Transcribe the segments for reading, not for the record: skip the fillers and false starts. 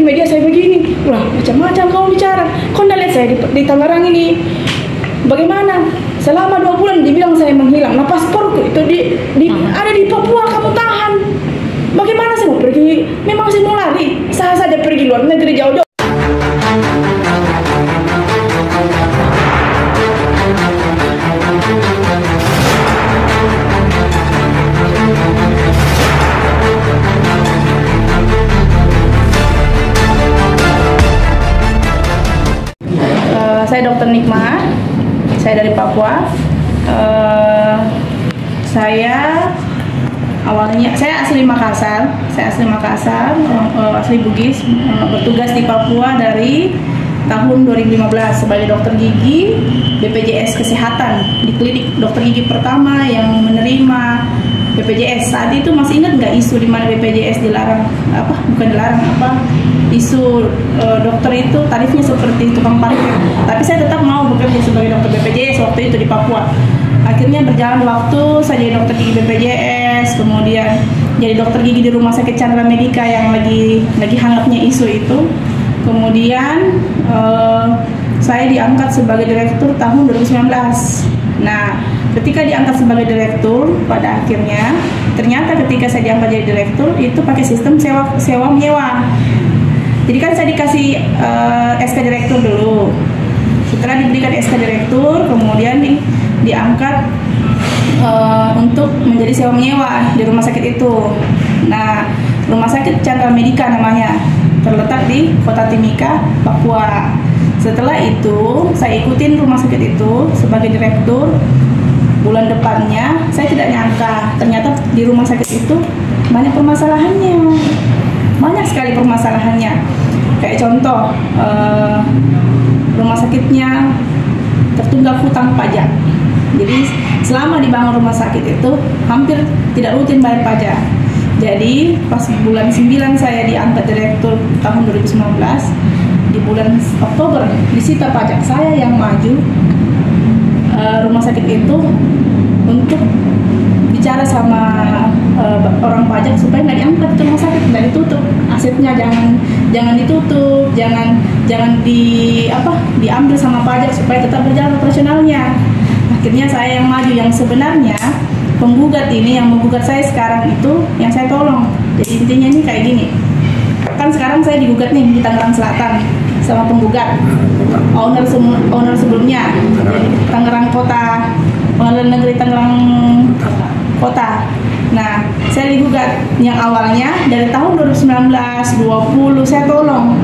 media saya begini, wah macam-macam kamu bicara. Kau nggak lihat saya di Tangerang ini bagaimana? Selama 2 bulan dibilang saya menghilang. Nah pasporku itu ada di Papua, kamu tahan. Bagaimana saya mau pergi? Memang saya mau lari. Sah saja pergi luar negeri jauh-jauh. Saya Dr. Nikma, saya dari Papua. Saya asli Makassar, asli Bugis, bertugas di Papua dari tahun 2015 sebagai dokter gigi BPJS Kesehatan di klinik dokter gigi pertama yang menerima BPJS. Saat itu masih ingat nggak isu di mana BPJS dilarang, isu dokter itu tarifnya seperti tukang parkir. Tapi saya tetap mau bekerja sebagai dokter BPJS waktu itu di Papua. Akhirnya berjalan waktu, saya jadi dokter gigi BPJS, kemudian jadi dokter gigi di Rumah Sakit Chandra Medica yang lagi hangatnya isu itu. Kemudian saya diangkat sebagai direktur tahun 2019. Nah, ketika diangkat sebagai direktur, pada akhirnya ternyata ketika saya diangkat jadi direktur itu pakai sistem sewa menyewa. Jadi kan saya dikasih SK direktur dulu. Setelah diberikan SK direktur, kemudian diangkat untuk menjadi sewa menyewa di rumah sakit itu. Nah, Rumah Sakit Chandra Medica namanya, terletak di Kota Timika, Papua. Setelah itu, saya ikutin rumah sakit itu sebagai direktur. Bulan depannya, saya tidak nyangka ternyata di rumah sakit itu banyak permasalahannya. Banyak sekali permasalahannya. Kayak contoh, rumah sakitnya tertunggak hutang pajak. Jadi selama dibangun rumah sakit itu hampir tidak rutin bayar pajak. Jadi pas bulan 9 saya diangkat direktur tahun 2019, di bulan Oktober disita pajak saya yang maju rumah sakit itu untuk bicara sama orang pajak supaya nggak diangkat ke rumah sakit, nggak ditutup asetnya, jangan ditutup, jangan diambil sama pajak supaya tetap berjalan operasionalnya. Akhirnya saya yang maju, yang sebenarnya penggugat ini yang menggugat saya sekarang itu yang saya tolong. Jadi intinya ini kayak gini, kan sekarang saya digugat nih di Tangerang Selatan sama penggugat owner sebelumnya, jadi Tangerang Kota, Pengadilan Negeri Tangerang Kota. Nah, saya digugat yang awalnya dari tahun 2019, 20 saya tolong.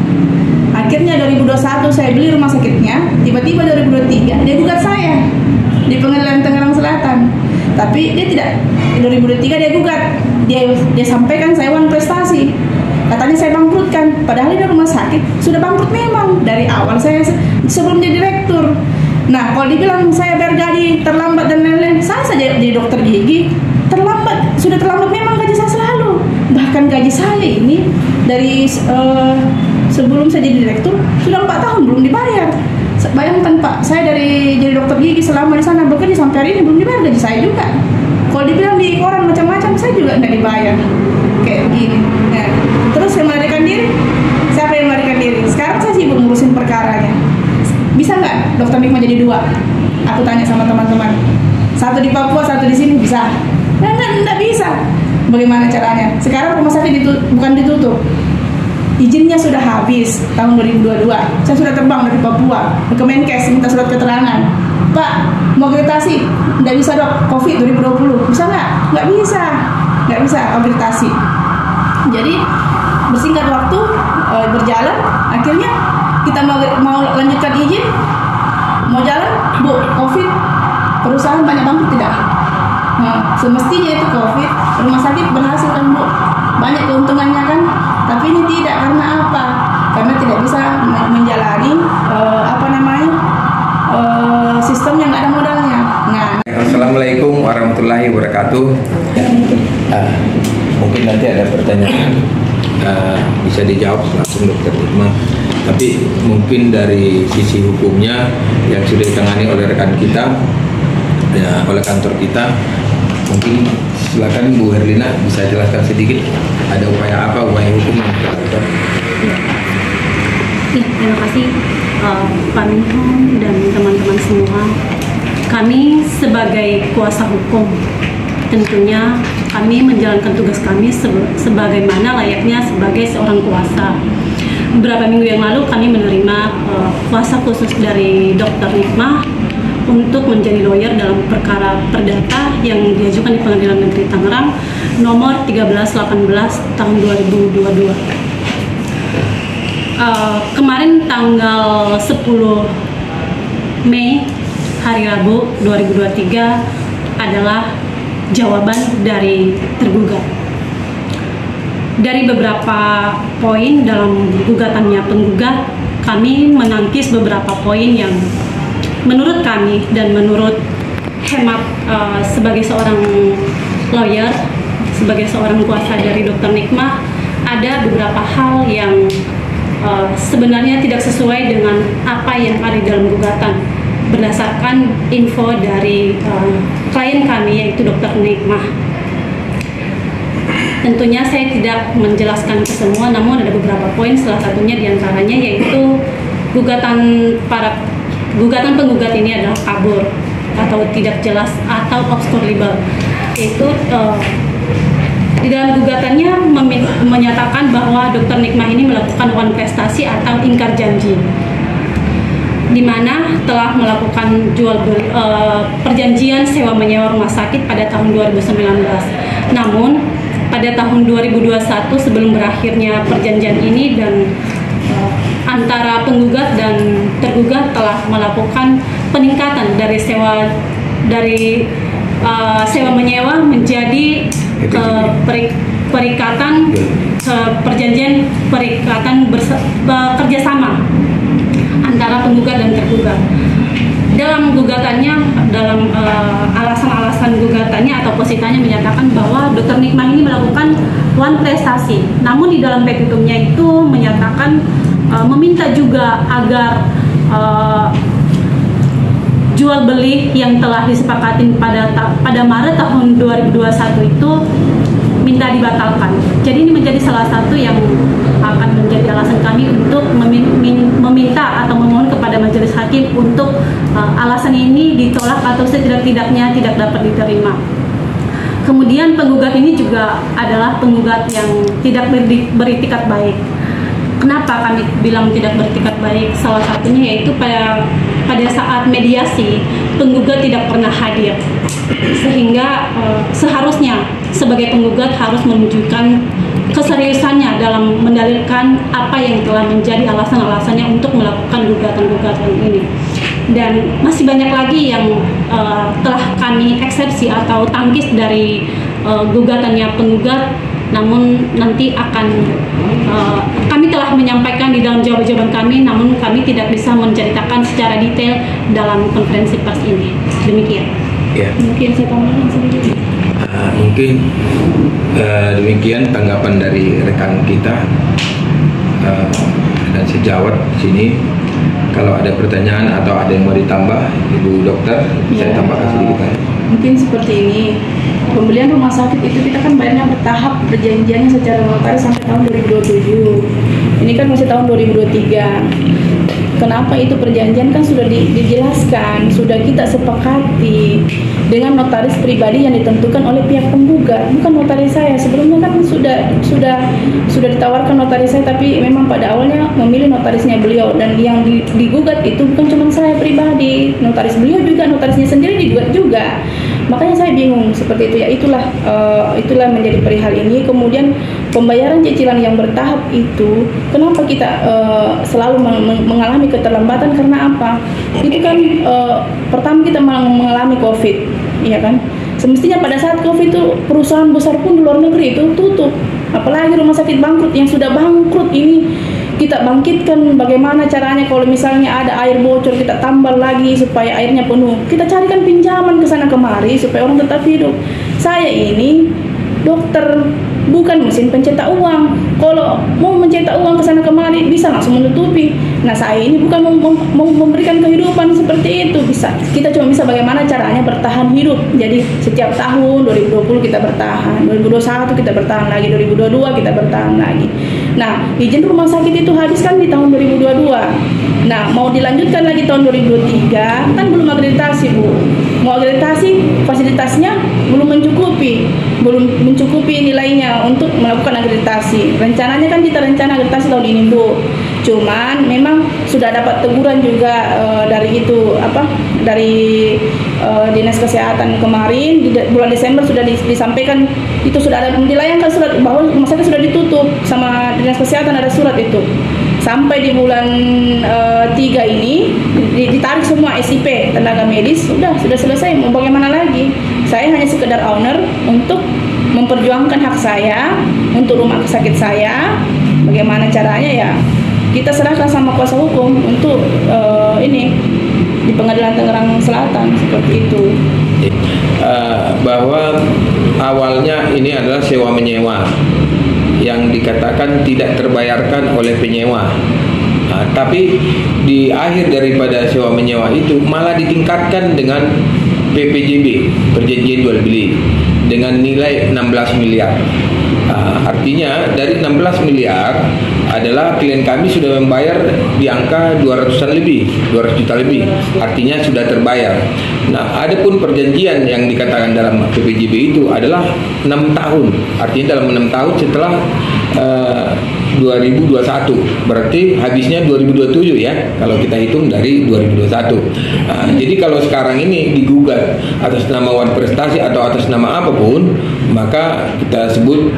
Akhirnya 2021 saya beli rumah sakitnya, tiba-tiba 2023 dia gugat saya di Pengadilan Tangerang Selatan. Tapi dia tidak, di 2023 dia gugat, dia sampaikan saya wan prestasi. Katanya saya bangkrutkan, padahal di rumah sakit sudah bangkrut memang dari awal saya sebelum jadi direktur. Nah, kalau dibilang saya bayar gaji terlambat dan lain-lain, saya saja jadi dokter gigi sudah terlambat memang gaji saya selalu. Bahkan gaji saya ini dari sebelum saya jadi direktur sudah 4 tahun belum dibayar. Bayangkan Pak, saya jadi dokter gigi selama di sana bekerja sampai hari ini belum dibayar gaji saya juga. Kalau dibilang di koran macam-macam, saya juga nggak dibayar kayak begini. Nah, terus saya melarikan diri. Siapa yang melarikan diri? Sekarang saya sibuk ngurusin perkaranya. Bisa nggak dokter Nikma jadi 2? Aku tanya sama teman-teman. Satu di Papua, satu di sini, bisa? Nggak bisa. Bagaimana caranya? Sekarang rumah sakit bukan ditutup, izinnya sudah habis tahun 2022. Saya sudah terbang dari Papua ke Menkes minta surat keterangan. Pak, mau akreditasi? Nggak bisa dok, COVID 2020. Bisa nggak? Nggak bisa akreditasi. Jadi bersingkat waktu berjalan, akhirnya kita mau lanjutkan izin, mau jalan, Bu, COVID, perusahaan banyak bangkrut tidak? Nah, semestinya itu COVID, rumah sakit berhasil kan Bu, banyak keuntungannya kan, tapi ini tidak. Karena apa? Karena tidak bisa menjalani sistem yang nggak ada modalnya. Nah, Assalamualaikum warahmatullahi wabarakatuh. Mungkin nanti ada pertanyaan bisa dijawab langsung Dokter Nikma. Tapi mungkin dari sisi hukumnya yang sudah ditangani oleh rekan kita, ya, oleh kantor kita, mungkin silakan Bu Herlina bisa jelaskan sedikit ada upaya hukum yang dilakukan. Ya, terima kasih Pak Menko dan teman-teman semua. Kami sebagai kuasa hukum, tentunya kami menjalankan tugas kami sebagaimana layaknya sebagai seorang kuasa. Beberapa minggu yang lalu kami menerima kuasa khusus dari Dr. Nikmah untuk menjadi lawyer dalam perkara perdata yang diajukan di Pengadilan Negeri Tangerang nomor 1318 tahun 2022. Kemarin tanggal 10 Mei hari Rabu 2023 adalah jawaban dari tergugat. Dari beberapa poin dalam gugatannya penggugat, kami menangkis beberapa poin yang menurut kami dan menurut hemat sebagai seorang lawyer, sebagai seorang kuasa dari Dr. Nikmah, ada beberapa hal yang sebenarnya tidak sesuai dengan apa yang ada dalam gugatan berdasarkan info dari klien kami yaitu Dr. Nikmah. Tentunya saya tidak menjelaskan ke semua, namun ada beberapa poin, salah satunya diantaranya yaitu gugatan penggugat ini adalah kabur atau tidak jelas atau obscure libel. Itu di dalam gugatannya menyatakan bahwa Dr. Nikmah ini melakukan one prestasi atau ingkar janji, di mana telah melakukan perjanjian sewa menyewa rumah sakit pada tahun 2019. Namun pada tahun 2021 sebelum berakhirnya perjanjian ini dan antara penggugat dan tergugat telah melakukan peningkatan dari sewa menyewa menjadi perjanjian kerjasama antara penggugat dan tergugat. Dalam gugatannya, dalam alasan-alasan gugatannya atau positanya menyatakan bahwa Dr. Nikmah ini melakukan one prestasi. Namun di dalam petitumnya itu menyatakan meminta juga agar jual beli yang telah disepakati pada Maret tahun 2021 itu minta dibatalkan. Jadi ini menjadi salah satu yang akan menjadi alasan kami untuk meminta atau memohon kepada majelis hakim untuk alasan ini ditolak atau setidak-tidaknya tidak dapat diterima. Kemudian penggugat ini juga adalah penggugat yang tidak beritikat baik. Kenapa kami bilang tidak beritikat baik? Salah satunya yaitu pada saat mediasi penggugat tidak pernah hadir, sehingga seharusnya sebagai penggugat harus menunjukkan keseriusannya dalam mendalilkan apa yang telah menjadi alasan-alasannya untuk melakukan gugatan-gugatan ini. Dan masih banyak lagi yang telah kami eksepsi atau tangkis dari gugatannya penggugat, namun nanti akan kami telah menyampaikan di dalam jawaban-jawaban kami, namun kami tidak bisa menceritakan secara detail dalam konferensi pers ini. Demikian. Ya. Mungkin saya tambahkan sedikit. Mungkin demikian tanggapan dari rekan kita dan sejawat di sini. Kalau ada pertanyaan atau ada yang mau ditambah, Ibu Dokter, saya tambahkan sedikit. Mungkin seperti ini, pembelian rumah sakit itu kita kan bayarnya bertahap, perjanjiannya secara notaris sampai tahun 2027. Ini kan masih tahun 2023. Kenapa itu perjanjian kan sudah dijelaskan, sudah kita sepakati dengan notaris pribadi yang ditentukan oleh pihak penggugat, bukan notaris saya. Sebelumnya kan sudah ditawarkan notaris saya, tapi memang pada awalnya memilih notarisnya beliau, dan yang digugat itu bukan cuma saya pribadi, notaris beliau juga, notarisnya sendiri digugat juga. Makanya saya bingung seperti itu ya. Itulah menjadi perihal ini. Kemudian pembayaran cicilan yang bertahap itu, kenapa kita selalu mengalami keterlambatan? Karena apa? Itu kan pertama kita mengalami COVID, ya kan? Semestinya pada saat COVID itu perusahaan besar pun di luar negeri itu tutup. Apalagi rumah sakit bangkrut yang sudah bangkrut ini kita bangkitkan. Bagaimana caranya kalau misalnya ada air bocor, kita tambal lagi supaya airnya penuh. Kita carikan pinjaman ke sana kemari supaya orang tetap hidup. Saya ini dokter, bukan mesin pencetak uang. Kalau mau mencetak uang ke sana kemari bisa langsung menutupi. Nah, saya ini bukan memberikan kehidupan seperti itu. Kita cuma bisa bagaimana caranya bertahan hidup. Jadi setiap tahun 2020 kita bertahan, 2021 kita bertahan lagi, 2022 kita bertahan lagi. Nah, izin rumah sakit itu habis kan di tahun 2022. Nah, mau dilanjutkan lagi tahun 2023, kan belum akreditasi, Bu. Mau akreditasi, fasilitasnya belum mencukupi nilainya untuk melakukan akreditasi. Rencananya kan kita rencana akreditasi tahun ini, Bu. Cuman memang sudah dapat teguran juga dari Dinas Kesehatan kemarin di bulan Desember sudah disampaikan, itu sudah ada dilayangkan surat bahwa rumah sakit sudah ditutup sama Dinas Kesehatan, ada surat itu. Sampai di bulan 3 ini ditarik semua SIP tenaga medis, sudah selesai. Mau bagaimana lagi? Saya hanya sekedar owner untuk memperjuangkan hak saya untuk rumah sakit saya. Bagaimana caranya ya? Kita serahkan sama kuasa hukum untuk ini di Pengadilan Tangerang Selatan seperti itu. Bahwa awalnya ini adalah sewa menyewa yang dikatakan tidak terbayarkan oleh penyewa. Tapi di akhir daripada sewa menyewa itu malah ditingkatkan dengan PPJB, perjanjian jual beli, dengan nilai 16 miliar. Artinya dari 16 miliar adalah klien kami sudah membayar di angka 200 juta lebih. Artinya sudah terbayar. Nah, adapun perjanjian yang dikatakan dalam PPJB itu adalah 6 tahun. Artinya dalam 6 tahun setelah 2021, berarti habisnya 2027 ya, kalau kita hitung dari 2021. Jadi kalau sekarang ini digugat atas nama Wan Prestasi atau atas nama apapun, maka kita sebut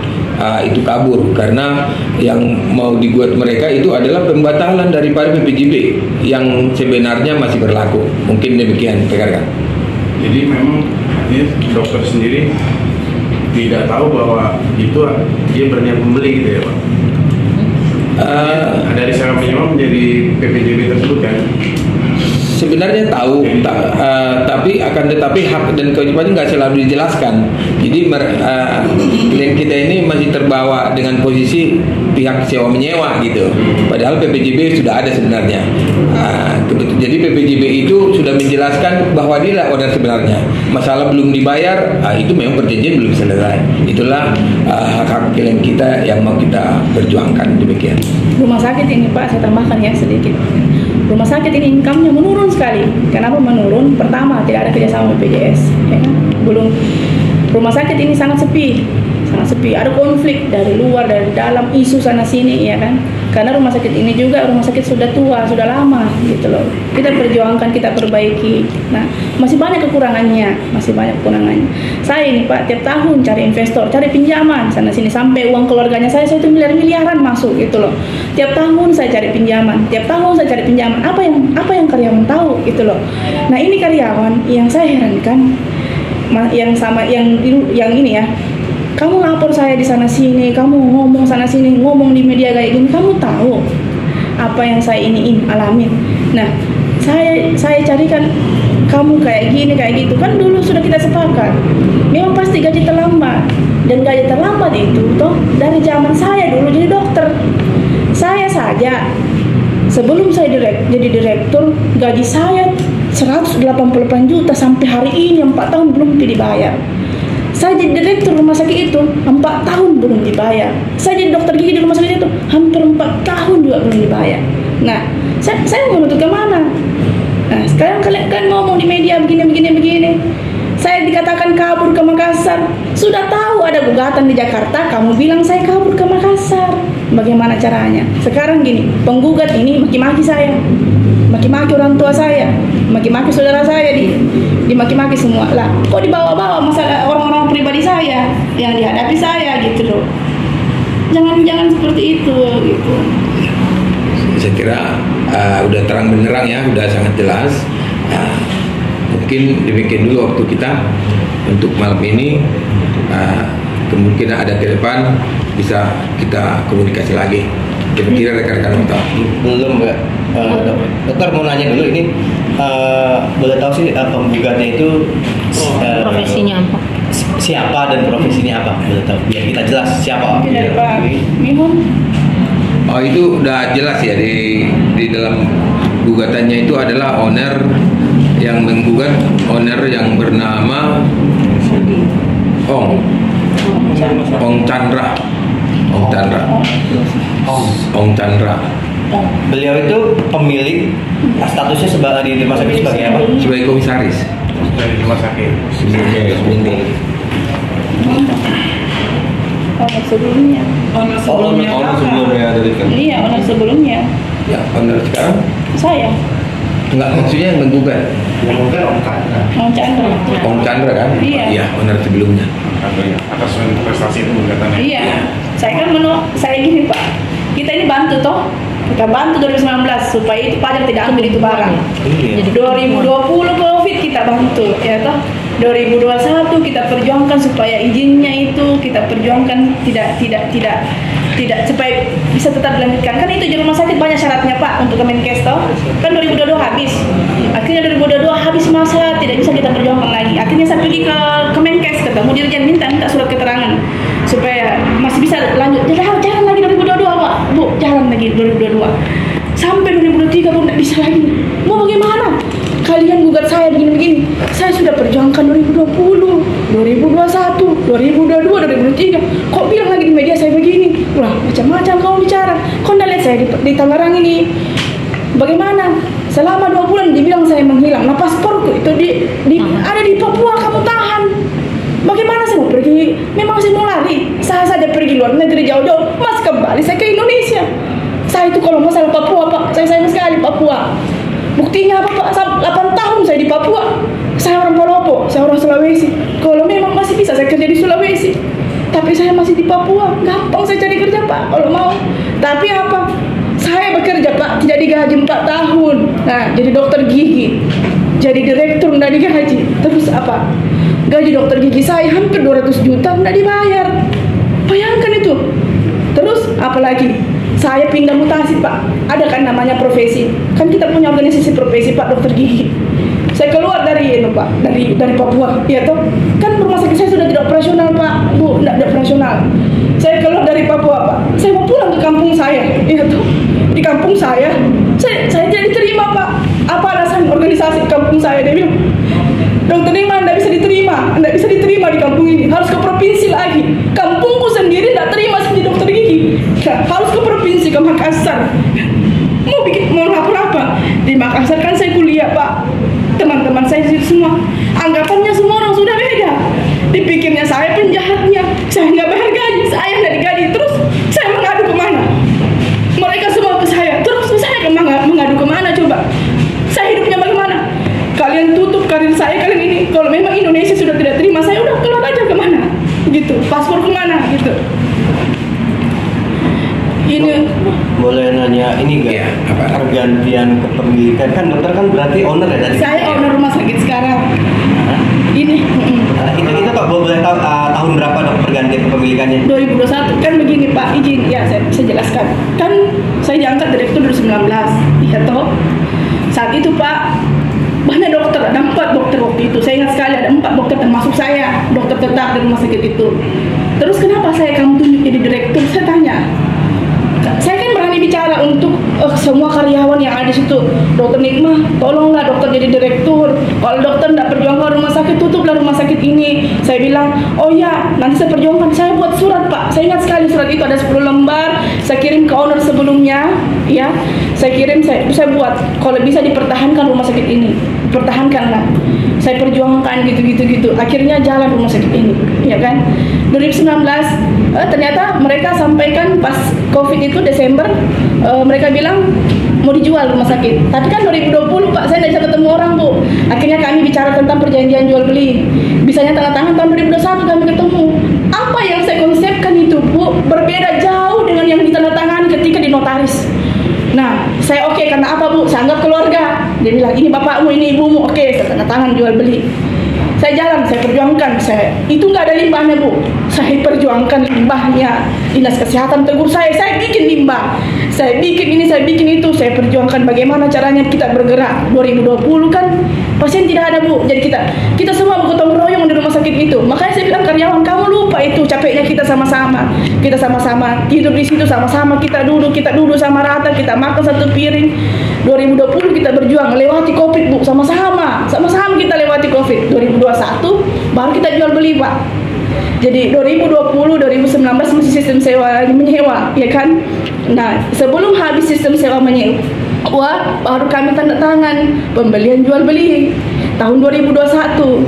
itu kabur, karena yang mau digugat mereka itu adalah pembatalan daripada PPJB yang sebenarnya masih berlaku. Mungkin demikian rekan-rekan. Jadi memang artinya dokter sendiri tidak tahu bahwa itu dia berniat membeli gitu ya, Pak? Dari sewa menyewa menjadi PPJB tersebut kan? Sebenarnya tahu, tapi akan tetapi hak dan kewajibannya nggak selalu dijelaskan. Jadi klien kita ini masih terbawa dengan posisi pihak sewa menyewa gitu. Padahal PPJB sudah ada sebenarnya. Jadi PPJB itu sudah menjelaskan bahwa dia owner sebenarnya. Masalah belum dibayar, itu memang perjanjian belum selesai. Itulah hak klien kita yang mau kita perjuangkan, demikian. Rumah sakit ini, Pak, saya tambahkan ya sedikit. Rumah sakit ini income-nya menurun sekali. Kenapa menurun? Pertama, tidak ada kerjasama BPJS, ya kan? Belum. Rumah sakit ini sangat sepi. Ada konflik dari luar, dari dalam, isu sana sini, ya kan? Karena rumah sakit ini juga rumah sakit sudah tua, sudah lama, gitu loh. Kita perjuangkan, kita perbaiki. Nah, masih banyak kekurangannya. Saya ini, Pak, tiap tahun cari investor, cari pinjaman sana sini, sampai uang keluarganya saya itu miliaran masuk, gitu loh. Tiap tahun saya cari pinjaman. Apa yang karyawan tahu, gitu loh. Nah, ini karyawan yang saya herankan, yang ini ya. Kamu lapor saya di sana sini, kamu ngomong sana sini, ngomong di media kayak gini, kamu tahu apa yang saya alamin. Nah, saya carikan kamu kayak gini, kayak gitu. Kan dulu sudah kita sepakat. Memang pasti gaji terlambat. Dan gaji terlambat itu toh dari zaman saya dulu jadi dokter. Saya saja sebelum saya jadi direktur, gaji saya 188 juta sampai hari ini 4 tahun belum dibayar. Saya jadi direktur rumah sakit itu 4 tahun belum dibayar. Saya jadi dokter gigi di rumah sakit itu hampir 4 tahun juga belum dibayar. Nah, saya mau menuntut kemana? Nah, sekarang kalian ngomong di media begini. Saya dikatakan kabur ke Makassar. Sudah tahu ada gugatan di Jakarta, kamu bilang saya kabur ke Makassar. Bagaimana caranya? Sekarang gini, penggugat ini maki-maki saya, maki-maki orang tua saya, maki-maki saudara saya, dimaki-maki semua lah. Kok dibawa-bawa masalah orang-orang pribadi saya yang dihadapi saya gitu loh. Jangan seperti itu gitu. Saya kira udah terang benderang ya, udah sangat jelas. Mungkin demikian dulu waktu kita untuk malam ini. Kemungkinan ada ke depan bisa kita komunikasi lagi. Kira-kira rekan-rekan mau tahu? Belum, Mbak. Dokter mau nanya dulu ini, boleh tahu sih penggugatnya itu profesinya apa? Siapa dan profesinya apa? Boleh tahu biar kita jelas siapa. Mungkin dari Pak Mihun. Oh, itu udah jelas ya di dalam gugatannya itu adalah owner yang menggugat, owner yang bernama Ong Chandra. Ong Chandra. Ong Chandra. Beliau itu pemilik, statusnya di rumah sakit sebagai apa? Sebagai komisaris. Dari rumah sakit. Owner sebelumnya. Owner sebelumnya dari kan. Iya, owner sebelumnya. Ya, owner sekarang? Saya. Enggak, maksudnya yang menggugat. Yang mungkin Om Chandra. Ong Chandra. Ong Chandra kan? Iya. Iya, owner sebelumnya. Atas prestasi itu gugatannya. Iya. Saya kan saya gini Pak. Kita ini bantu toh. Kita bantu 2019 supaya itu pajak tidak ambil itu barang. Iya. 2020 COVID kita bantu, ya toh. 2021 kita perjuangkan supaya izinnya itu kita perjuangkan tidak supaya bisa tetap dilanjutkan. Kan itu di rumah sakit banyak syaratnya Pak untuk Kemenkes toh. Kan 2022 habis. Akhirnya 2022 habis masa tidak bisa kita perjuangkan lagi. Akhirnya saya pergi ke Kemenkes, ketemu dirjen minta surat keterangan supaya masih bisa lanjut. Jalan lagi 2022 Pak. Bu, jalan lagi 2022. Sampai 2023 pun tidak bisa lagi. Mau bagaimana? Kalian gugat saya begini-begini. Saya sudah perjuangkan 2020, 2021, 2022, 2023. Kok bilang lagi di media saya begini? Wah, macam-macam kamu bicara. Kok anda lihat saya di Tangerang ini? Bagaimana? Selama 2 bulan dibilang saya menghilang. Nah, pasporku itu ada di Papua, kamu tahan. Bagaimana saya mau pergi? Memang saya mau lari. Saya saja pergi luar negeri jauh-jauh, mas kembali saya ke Indonesia. Saya itu kalau masalah Papua Pak, saya sayang sekali Papua. Buktinya apa Pak? 8 tahun saya di Papua. Saya orang Palopo, saya orang Sulawesi. Kalau memang masih bisa saya kerja di Sulawesi. Tapi saya masih di Papua. Gampang saya cari kerja Pak kalau mau. Tapi apa? Saya bekerja Pak, tidak digaji 4 tahun. Nah, jadi dokter gigi. Jadi direktur nggak digaji. Terus apa? Gaji dokter gigi saya hampir 200 juta nggak dibayar. Bayangkan itu. Terus apalagi? Saya pindah mutasi Pak. Ada kan namanya profesi. Kan kita punya organisasi profesi Pak dokter gigi. Saya keluar dari Pak, dari Papua, ya toh. Kan rumah sakit saya sudah tidak operasional Pak. Bu, tidak operasional. Saya keluar dari Papua Pak. Saya mau pulang ke kampung saya, ya toh. Di kampung saya jadi terima Pak. Apa alasan organisasi kampung saya? Dia bilang, Dokter Nima tidak bisa diterima di kampung ini. Harus ke provinsi lagi. Kampungku sendiri tidak terima jadi dokter gigi. Nah, harus ke provinsi, ke Makassar. Mau lapor apa? Di Makassar kan saya kuliah Pak. Teman-teman saya semua anggapannya semua orang sudah beda. Dipikirnya saya penjahatnya. Saya nggak bayar gaji, saya nggak digaji. Terus saya mengadu kemana? Mereka semua ke saya. Terus saya mengadu kemana coba? Saya hidupnya bagaimana? Kalian tutup karir saya kalian ini. Kalau memang Indonesia sudah tidak terima saya, udah keluar aja kemana? Gitu. Paspor kemana? Gitu. Ini boleh nanya ini enggak? Iya, apa? Pergantian kepemilikan kan dokter kan berarti owner ya tadi. saya owner rumah sakit sekarang. Ini. Itu Pak boleh tahu tahun berapa dok pergantian kepemilikannya? 2021 kan begini Pak, izin ya saya jelaskan. Kan saya diangkat direktur 2019, ya toh. Saat itu Pak banyak dokter, ada 4 dokter waktu itu. Saya ingat sekali ada 4 dokter termasuk saya, dokter tetap di rumah sakit itu. Terus kenapa kamu tunjuk jadi direktur? Saya tanya. Saya kan berani bicara untuk semua karyawan yang ada di situ. Dokter Nikmah, tolonglah dokter jadi direktur. Kalau dokter tidak perjuangkan rumah sakit, tutuplah rumah sakit ini. Saya bilang, oh ya, nanti saya perjuangkan. Saya buat surat Pak. Saya ingat sekali surat itu ada 10 lembar. Saya kirim ke owner sebelumnya, ya. Saya buat. Kalau bisa dipertahankan rumah sakit ini, pertahankanlah. Saya perjuangkan gitu. Akhirnya jalan rumah sakit ini, ya kan. 2019 ternyata mereka sampaikan pas COVID itu Desember, mereka bilang mau dijual rumah sakit. Tapi kan 2020 Pak, saya tidak bisa ketemu orang Bu. Akhirnya kami bicara tentang perjanjian jual beli. Bisanya tanda tangan tahun 2021 kami ketemu. Apa yang saya konsepkan itu Bu berbeda jauh dengan yang ditandatangani ketika di notaris. Nah, saya oke karena apa Bu? Saya anggap keluarga. Dia bilang ini bapakmu, ini ibumu. Oke, saya tanda tangan jual beli. Saya jalan, saya perjuangkan. Itu nggak ada limbahnya Bu. Saya perjuangkan limbahnya. Dinas Kesehatan tegur saya bikin limbah. Saya bikin ini, saya bikin itu. Saya perjuangkan bagaimana caranya kita bergerak. 2020 kan pasien tidak ada Bu. Jadi kita semua bergotong royong di rumah sakit itu. Makanya saya bilang karyawan, kamu lupa itu capeknya kita sama-sama. Kita sama-sama tidur di situ sama-sama. Kita duduk sama rata. Kita makan satu piring. 2020 kita berjuang melewati COVID Bu. Sama-sama kita lewati COVID. 2021 baru kita jual beli Pak. Jadi 2020, 2019 masih sistem sewa menyewa, ya kan? Nah, sebelum habis sistem sewa menyewa, baru kami tanda tangan pembelian jual beli tahun 2021.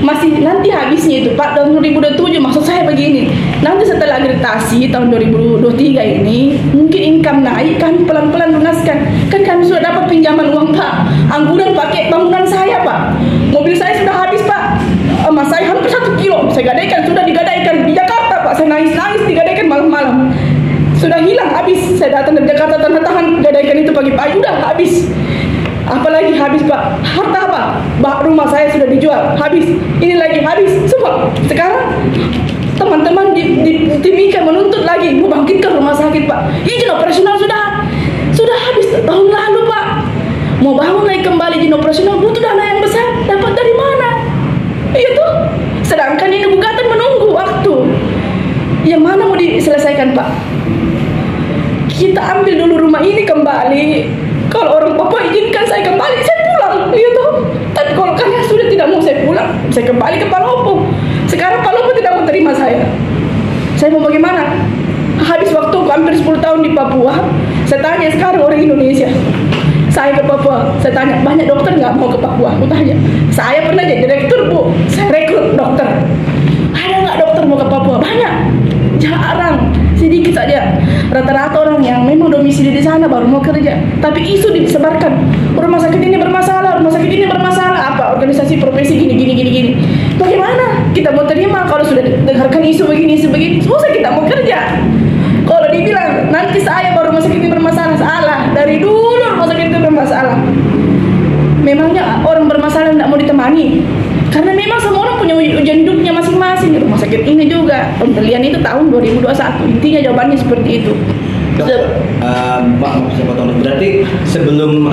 Masih nanti habisnya itu Pak tahun 2027. Maksud saya begini, nanti setelah agregasi tahun 2023 ini mungkin income naik, kami pelan-pelan lunaskan. Kan kami sudah dapat pinjaman uang Pak, angguran pakai bangunan saya Pak, mobil saya sudah habis Pak, emas saya hampir 1 kilo saya gadaikan, sudah digadaikan di Jakarta Pak, saya nangis-nangis digadaikan malam-malam, sudah hilang habis. Saya datang dari Jakarta tanda tangan gadaikan itu pagi-pagi, udah habis. Apalagi habis Pak, harta apa? Rumah saya sudah dijual, habis. Ini lagi habis semua. Sekarang teman-teman di Timika menuntut lagi mau bangkitkan rumah sakit Pak. Izin operasional sudah habis tahun lalu Pak. Mau bangun lagi kembali izin operasional butuh dana yang besar. Dapat dari mana? Itu. Sedangkan ini gugatan menunggu waktu. Yang mana mau diselesaikan Pak? Kita ambil dulu rumah ini kembali. Kalau orang Papua izinkan saya kembali, saya pulang, gitu. Tapi kalau kalian sudah tidak mau saya pulang, saya kembali ke Palopo. Sekarang Palopo tidak mau terima saya. Saya mau bagaimana? Habis waktu hampir 10 tahun di Papua. Saya tanya sekarang orang Indonesia, saya ke Papua, saya tanya banyak dokter nggak mau ke Papua? Aku tanya, saya pernah jadi direktur Bu, saya rekrut dokter. Ada nggak dokter mau ke Papua? Banyak, jarang. Sedikit saja. Rata-rata orang yang memang domisili di sana baru mau kerja. Tapi isu disebarkan, rumah sakit ini bermasalah, rumah sakit ini bermasalah. Apa organisasi profesi gini. Bagaimana kita mau terima kalau sudah dengarkan isu begini? Susah kita mau kerja. Kalau dibilang nanti saya baru rumah sakit ini bermasalah, salah. Dari dulu rumah sakit itu bermasalah. Memangnya orang bermasalah tidak mau ditemani? Karena memang semua orang punya ujian hidupnya masing-masing. Di rumah sakit ini juga pembelian itu tahun 2021. Intinya jawabannya seperti itu. Maaf saya potong. Berarti sebelum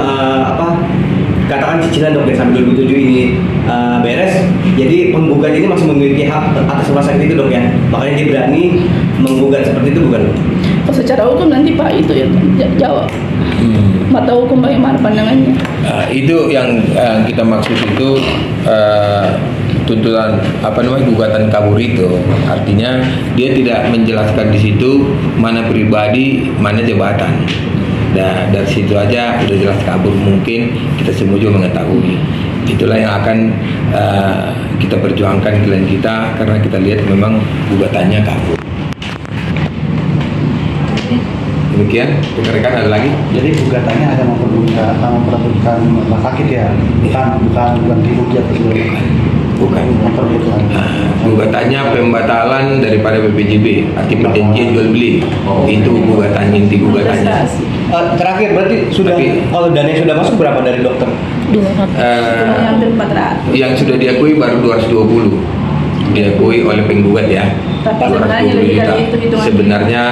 katakan cicilan dok sampai 2007 ini beres, jadi penggugat ini masih memiliki hak atas rumah sakit itu dok ya? Makanya dia berani menggugat seperti itu bukan? Oh, secara hukum nanti Pak itu ya jawab. Mata hukum bagaimana pandangannya? Itu yang kita maksud itu tuntutan gugatan kabur itu. Artinya dia tidak menjelaskan di situ mana pribadi, mana jabatan. Nah, dari situ aja udah jelas kabur. Mungkin kita semua juga mengetahui. Itulah yang akan kita perjuangkan klien kita, karena kita lihat memang gugatannya kabur. Demikian, rekan-rekan ada lagi? Jadi gugatannya hanya memperebutkan rumah sakit ya, bukan dirugi atau sebagainya. Bukan. Gugatannya pembatalan daripada BPJB, arti perjanjian jual beli. Itu gugatannya, inti gugatannya. Terakhir berarti sudah, kalau dana yang sudah masuk berapa dari dokter? 200. Yang sudah diakui baru 220. Diakui oleh penggugat ya. Tapi sebenarnya lebih dari itu hitungan. Sebenarnya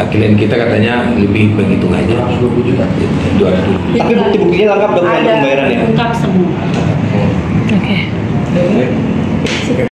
klien kita katanya lebih penghitungannya 220 juta. 220. Tapi bukti-buktinya lengkap dok untuk pembayarannya. Lengkap semua. Oke.